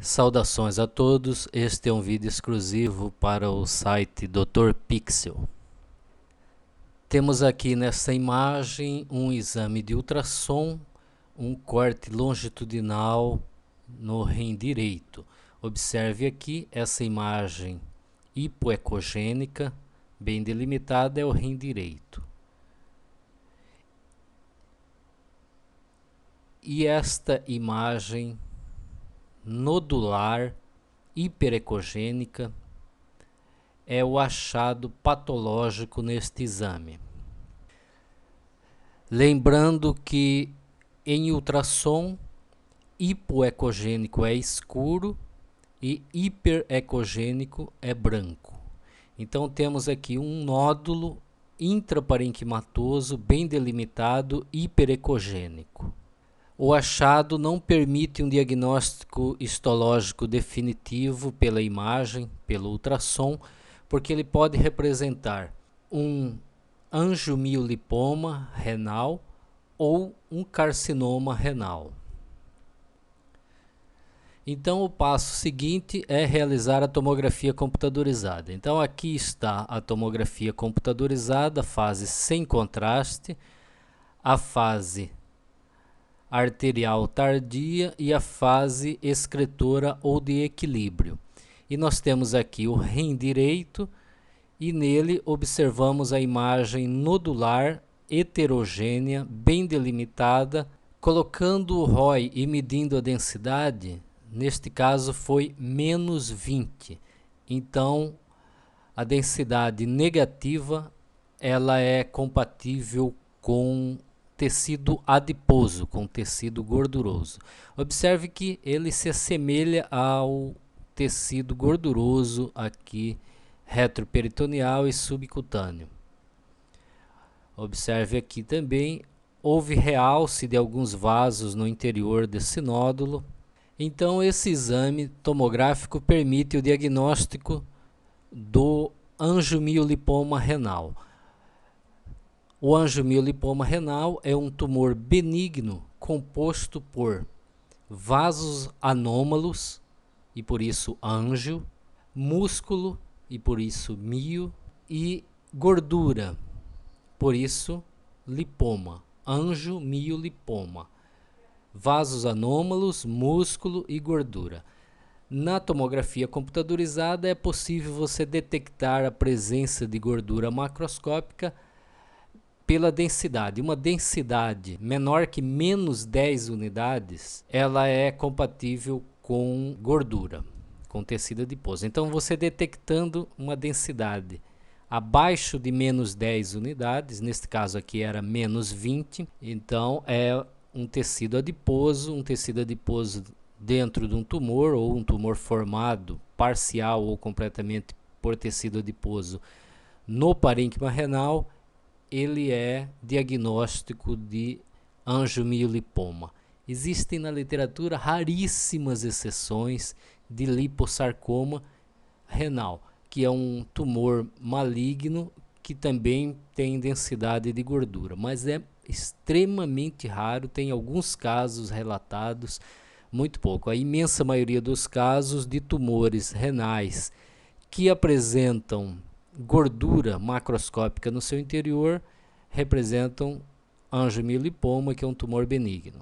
Saudações a todos, este é um vídeo exclusivo para o site Dr. Pixel. Temos aqui nessa imagem um exame de ultrassom, um corte longitudinal no rim direito. Observe aqui essa imagem hipoecogênica, bem delimitada, é o rim direito. E esta imagem nodular hiperecogênica é o achado patológico neste exame. Lembrando que em ultrassom, hipoecogênico é escuro e hiperecogênico é branco. Então temos aqui um nódulo intraparenquimatoso bem delimitado hiperecogênico. O achado não permite um diagnóstico histológico definitivo pela imagem, pelo ultrassom, porque ele pode representar um angiomiolipoma renal ou um carcinoma renal. Então o passo seguinte é realizar a tomografia computadorizada. Então aqui está a tomografia computadorizada, fase sem contraste, a fase arterial tardia e a fase excretora ou de equilíbrio. E nós temos aqui o rim direito e nele observamos a imagem nodular heterogênea, bem delimitada, colocando o ROI e medindo a densidade, neste caso foi menos 20. Então, a densidade negativa ela é compatível com tecido adiposo, com tecido gorduroso. Observe que ele se assemelha ao tecido gorduroso aqui retroperitoneal e subcutâneo. Observe aqui também, houve realce de alguns vasos no interior desse nódulo. Então esse exame tomográfico permite o diagnóstico do angiomiolipoma renal. O angiomiolipoma renal é um tumor benigno composto por vasos anômalos, e por isso ângio, músculo, e por isso mio, e gordura, por isso lipoma, angiomiolipoma. Vasos anômalos, músculo e gordura. Na tomografia computadorizada é possível você detectar a presença de gordura macroscópica pela densidade. Uma densidade menor que menos 10 unidades, ela é compatível com gordura, com tecido adiposo. Então você detectando uma densidade abaixo de menos 10 unidades, neste caso aqui era menos 20, então é um tecido adiposo dentro de um tumor ou um tumor formado parcial ou completamente por tecido adiposo no parênquima renal. Ele é diagnóstico de angiomiolipoma. Existem na literatura raríssimas exceções de lipossarcoma renal, que é um tumor maligno que também tem densidade de gordura, mas é extremamente raro, tem alguns casos relatados, muito pouco. A imensa maioria dos casos de tumores renais que apresentam gordura macroscópica no seu interior representam angiomiolipoma, que é um tumor benigno.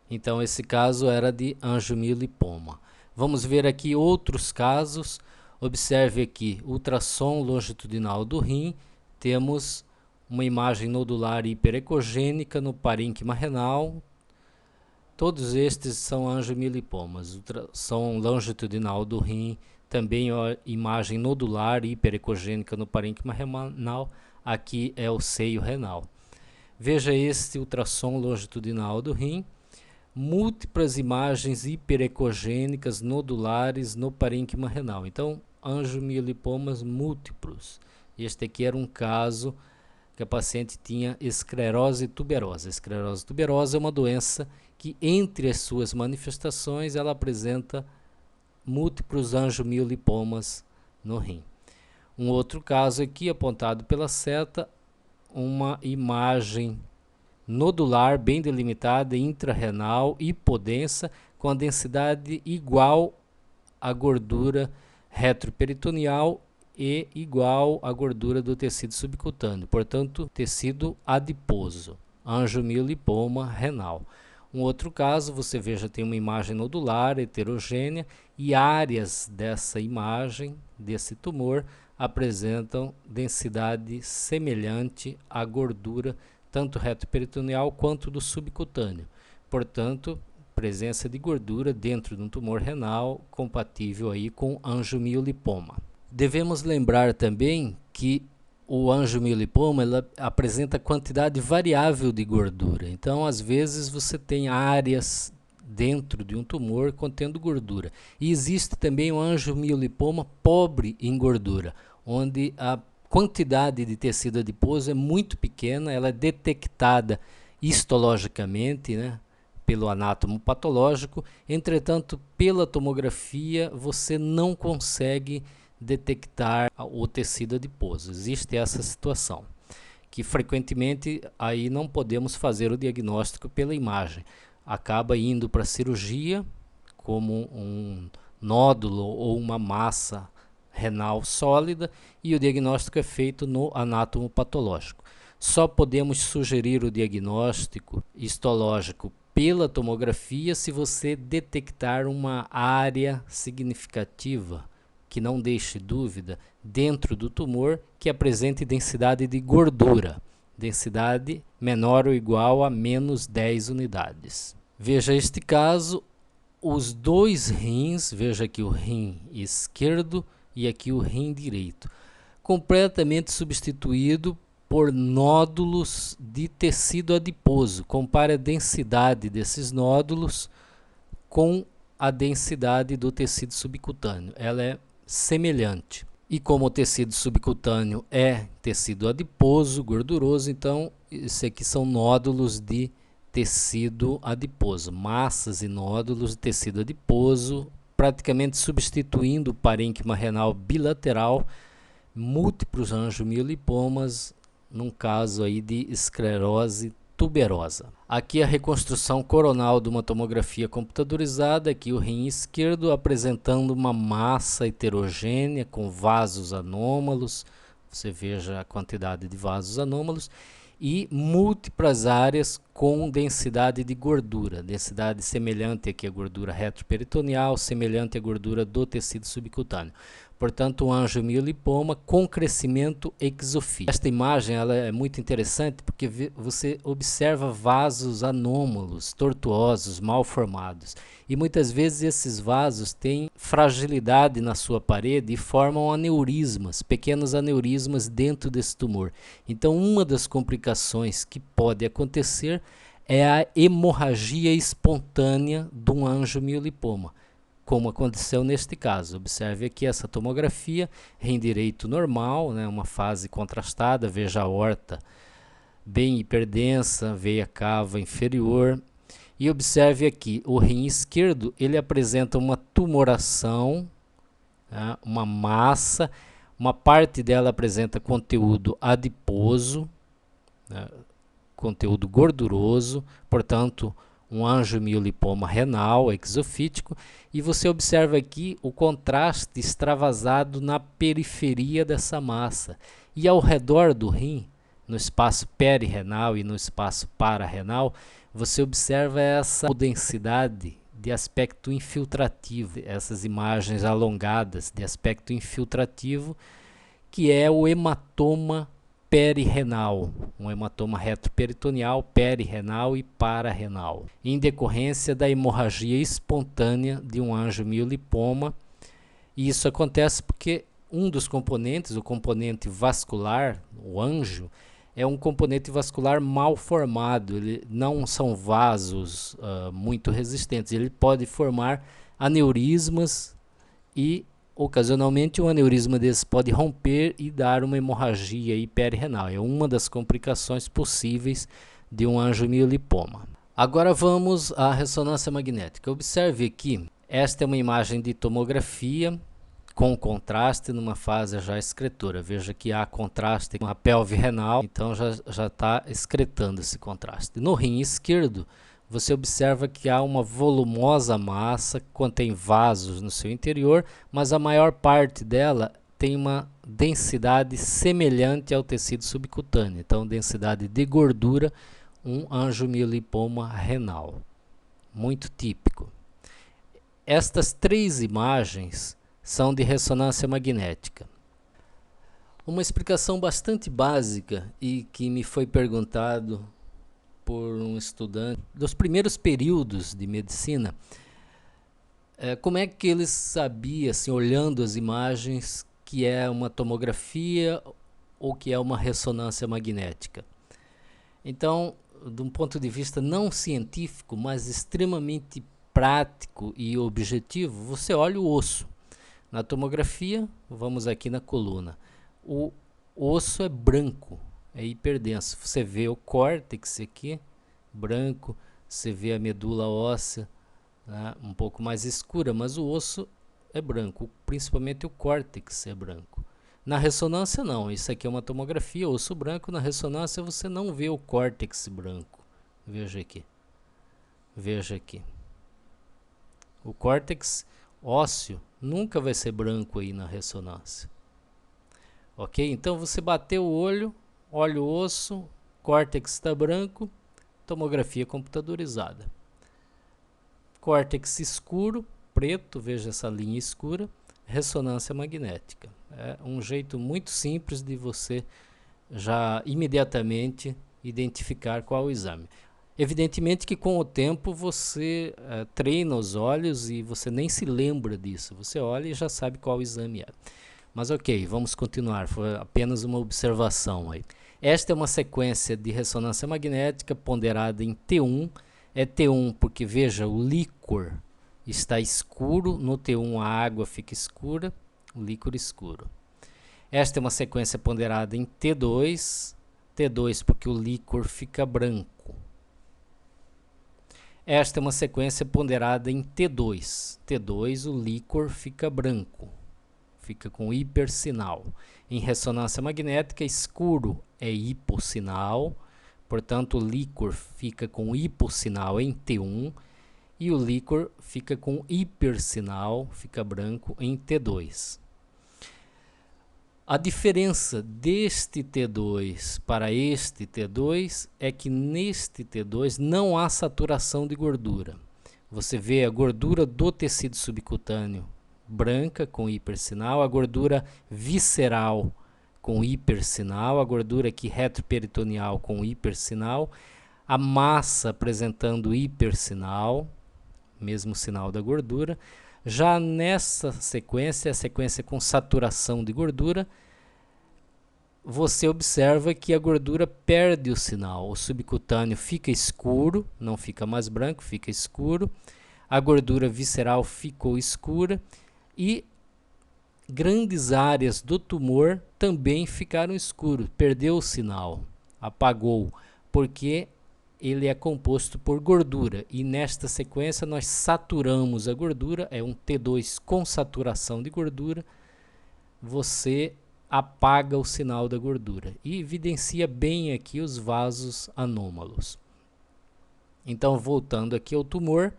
Então esse caso era de angiomiolipoma. Vamos ver aqui outros casos. Observe aqui ultrassom longitudinal do rim. Temos uma imagem nodular hiperecogênica no parênquima renal. Todos estes são angiomiolipomas. Ultrassom longitudinal do rim, também a imagem nodular hiperecogênica no parênquima renal. Aqui é o seio renal. Veja este ultrassom longitudinal do rim. Múltiplas imagens hiperecogênicas nodulares no parênquima renal. Então, angiomiolipomas múltiplos. Este aqui era um caso que a paciente tinha esclerose tuberosa. A esclerose tuberosa é uma doença que, entre as suas manifestações, ela apresenta múltiplos angiomiolipomas no rim. Um outro caso aqui, apontado pela seta, uma imagem nodular, bem delimitada, intrarrenal, hipodensa, com a densidade igual à gordura retroperitoneal e igual à gordura do tecido subcutâneo, portanto, tecido adiposo, angiomiolipoma renal. Um outro caso, você veja, tem uma imagem nodular heterogênea e áreas dessa imagem, desse tumor, apresentam densidade semelhante à gordura tanto retroperitoneal quanto do subcutâneo. Portanto, presença de gordura dentro de um tumor renal compatível aí com angiomiolipoma. Devemos lembrar também que o angiomiolipoma ela apresenta quantidade variável de gordura. Então, às vezes, você tem áreas dentro de um tumor contendo gordura. E existe também o angiomiolipoma pobre em gordura, onde a quantidade de tecido adiposo é muito pequena, ela é detectada histologicamente, né, pelo anátomo patológico. Entretanto, pela tomografia, você não consegue detectar o tecido adiposo. Existe essa situação, que frequentemente aí não podemos fazer o diagnóstico pela imagem. Acaba indo para a cirurgia como um nódulo ou uma massa renal sólida e o diagnóstico é feito no anátomo patológico. Só podemos sugerir o diagnóstico histológico pela tomografia se você detectar uma área significativa que não deixe dúvida dentro do tumor que apresente densidade de gordura, densidade menor ou igual a menos 10 unidades. Veja este caso, os dois rins, veja aqui o rim esquerdo e aqui o rim direito, completamente substituído por nódulos de tecido adiposo. Compare a densidade desses nódulos com a densidade do tecido subcutâneo. Ela é semelhante. E como o tecido subcutâneo é tecido adiposo, gorduroso, então isso aqui são nódulos de tecido adiposo, massas e nódulos de tecido adiposo, praticamente substituindo o parênquima renal bilateral, múltiplos angiomiolipomas, num caso aí de esclerose tuberosa. Aqui a reconstrução coronal de uma tomografia computadorizada, aqui o rim esquerdo apresentando uma massa heterogênea com vasos anômalos, você veja a quantidade de vasos anômalos, e múltiplas áreas com densidade de gordura, densidade semelhante aqui à gordura retroperitoneal, semelhante à gordura do tecido subcutâneo. Portanto, um angiomiolipoma com crescimento exofítico. Esta imagem ela é muito interessante porque você observa vasos anômalos, tortuosos, mal formados. E muitas vezes esses vasos têm fragilidade na sua parede e formam aneurismas, pequenos aneurismas dentro desse tumor. Então, uma das complicações que pode acontecer é a hemorragia espontânea de um angiomiolipoma, como aconteceu neste caso. Observe aqui essa tomografia, rim direito normal, né, uma fase contrastada, veja a aorta bem hiperdensa, veia cava inferior. E observe aqui, o rim esquerdo, ele apresenta uma tumoração, né, uma massa, uma parte dela apresenta conteúdo adiposo, né, conteúdo gorduroso, portanto, um angiomiolipoma renal exofítico, e você observa aqui o contraste extravasado na periferia dessa massa. E ao redor do rim, no espaço perirenal e no espaço pararrenal, você observa essa densidade de aspecto infiltrativo, essas imagens alongadas de aspecto infiltrativo, que é o hematoma perirenal, um hematoma retroperitoneal, perirenal e pararrenal, em decorrência da hemorragia espontânea de um angiomiolipoma. E isso acontece porque um dos componentes, o componente vascular, o ângio, é um componente vascular mal formado. Ele não são vasos muito resistentes, ele pode formar aneurismas e ocasionalmente um aneurisma desse pode romper e dar uma hemorragia perirenal. É uma das complicações possíveis de um angiomiolipoma. Agora vamos à ressonância magnética. Observe aqui, esta é uma imagem de tomografia com contraste numa fase já excretora. Veja que há contraste com a pelve renal, então já está excretando esse contraste. No rim esquerdo, você observa que há uma volumosa massa, contém vasos no seu interior, mas a maior parte dela tem uma densidade semelhante ao tecido subcutâneo. Então, densidade de gordura, um angiomiolipoma renal. Muito típico. Estas três imagens são de ressonância magnética. Uma explicação bastante básica e que me foi perguntado por um estudante dos primeiros períodos de medicina, como é que ele sabia, assim, olhando as imagens, que é uma tomografia ou que é uma ressonância magnética. Então, de um ponto de vista não científico, mas extremamente prático e objetivo, você olha o osso. Na tomografia, vamos aqui na coluna. O osso é branco, é hiperdenso. Você vê o córtex aqui, branco, você vê a medula óssea, né, um pouco mais escura, mas o osso é branco, principalmente o córtex é branco. Na ressonância não, isso aqui é uma tomografia, osso branco. Na ressonância você não vê o córtex branco. Veja aqui. Veja aqui. O córtex ósseo nunca vai ser branco aí na ressonância. Ok? Então você bateu o olho, olha o osso, córtex está branco, tomografia computadorizada. Córtex escuro, preto, veja essa linha escura, ressonância magnética. É um jeito muito simples de você já imediatamente identificar qual o exame. Evidentemente que com o tempo você treina os olhos e você nem se lembra disso. Você olha e já sabe qual exame é. Mas ok, vamos continuar. Foi apenas uma observação aí. Esta é uma sequência de ressonância magnética ponderada em T1. É T1 porque, veja, o líquor está escuro. No T1 a água fica escura, o líquor escuro. Esta é uma sequência ponderada em T2. T2 porque o líquor fica branco. Esta é uma sequência ponderada em T2. T2 o líquor fica branco, fica com hipersinal. Em ressonância magnética, escuro é hipossinal, portanto o líquor fica com hipossinal em T1 e o líquor fica com hipersinal, fica branco em T2. A diferença deste T2 para este T2 é que neste T2 não há saturação de gordura. Você vê a gordura do tecido subcutâneo branca com hipersinal, a gordura visceral com hipersinal, a gordura aqui retroperitoneal com hipersinal, a massa apresentando hipersinal, mesmo sinal da gordura. Já nessa sequência, a sequência com saturação de gordura, você observa que a gordura perde o sinal. O subcutâneo fica escuro, não fica mais branco, fica escuro. A gordura visceral ficou escura e grandes áreas do tumor também ficaram escuras. Perdeu o sinal, apagou, porque ele é composto por gordura e nesta sequência nós saturamos a gordura, é um T2 com saturação de gordura, você apaga o sinal da gordura e evidencia bem aqui os vasos anômalos. Então, voltando aqui ao tumor,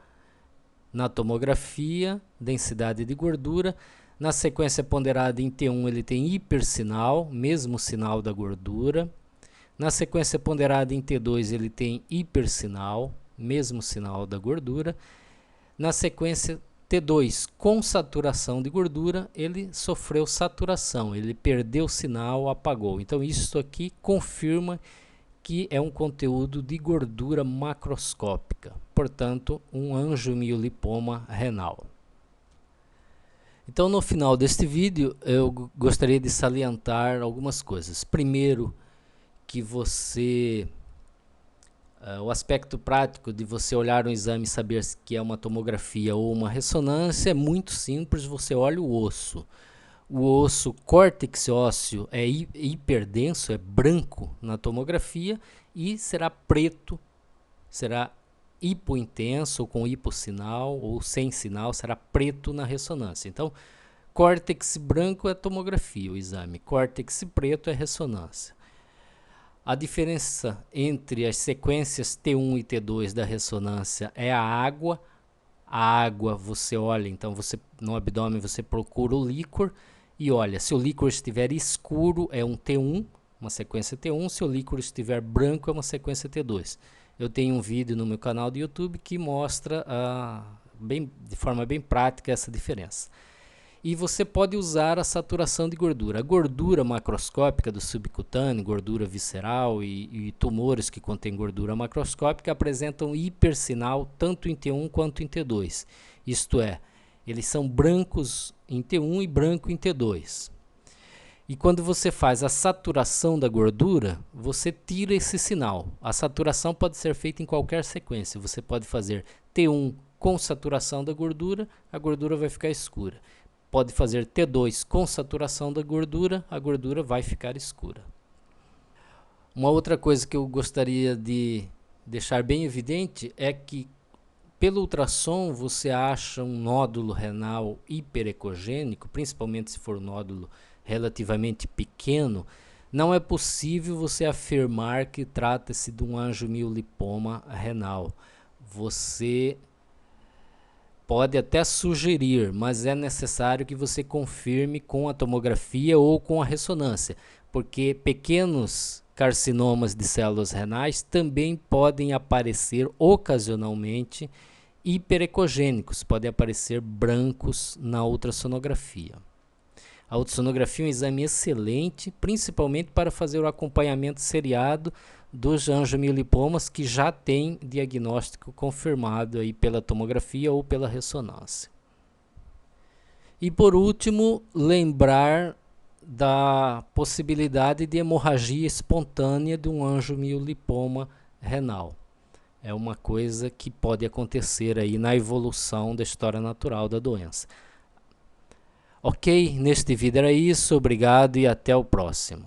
na tomografia, densidade de gordura, na sequência ponderada em T1 ele tem hipersinal, mesmo sinal da gordura. Na sequência ponderada em T2 ele tem hipersinal, mesmo sinal da gordura. Na sequência T2 com saturação de gordura, ele sofreu saturação, ele perdeu o sinal, apagou. Então isso aqui confirma que é um conteúdo de gordura macroscópica, portanto um angiomiolipoma renal. Então no final deste vídeo eu gostaria de salientar algumas coisas. Primeiro, que você, o aspecto prático de você olhar um exame e saber que é uma tomografia ou uma ressonância é muito simples, você olha o osso. O osso córtex ósseo é hiperdenso, é branco na tomografia e será preto, será hipointenso, ou com hipossinal ou sem sinal, será preto na ressonância. Então, Córtex branco é tomografia, o exame. Córtex preto é ressonância. A diferença entre as sequências T1 e T2 da ressonância é a água. A água você olha, então você no abdômen você procura o líquor e olha, se o líquor estiver escuro é um T1, uma sequência T1, se o líquor estiver branco é uma sequência T2. Eu tenho um vídeo no meu canal do YouTube que mostra de forma bem prática essa diferença. E você pode usar a saturação de gordura. A gordura macroscópica do subcutâneo, gordura visceral e tumores que contêm gordura macroscópica apresentam hipersinal tanto em T1 quanto em T2. Isto é, eles são brancos em T1 e branco em T2. E quando você faz a saturação da gordura, você tira esse sinal. A saturação pode ser feita em qualquer sequência. Você pode fazer T1 com saturação da gordura, a gordura vai ficar escura. Pode fazer T2 com saturação da gordura, a gordura vai ficar escura. Uma outra coisa que eu gostaria de deixar bem evidente é que pelo ultrassom você acha um nódulo renal hiperecogênico, principalmente se for um nódulo relativamente pequeno, não é possível você afirmar que trata-se de um angiomiolipoma renal. Você pode até sugerir, mas é necessário que você confirme com a tomografia ou com a ressonância, porque pequenos carcinomas de células renais também podem aparecer ocasionalmente hiperecogênicos, podem aparecer brancos na ultrassonografia. A ultrassonografia é um exame excelente, principalmente para fazer o acompanhamento seriado dos angiomiolipomas que já tem diagnóstico confirmado aí pela tomografia ou pela ressonância. E por último, lembrar da possibilidade de hemorragia espontânea de um angiomiolipoma renal. É uma coisa que pode acontecer aí na evolução da história natural da doença. Ok, neste vídeo era isso, obrigado e até o próximo.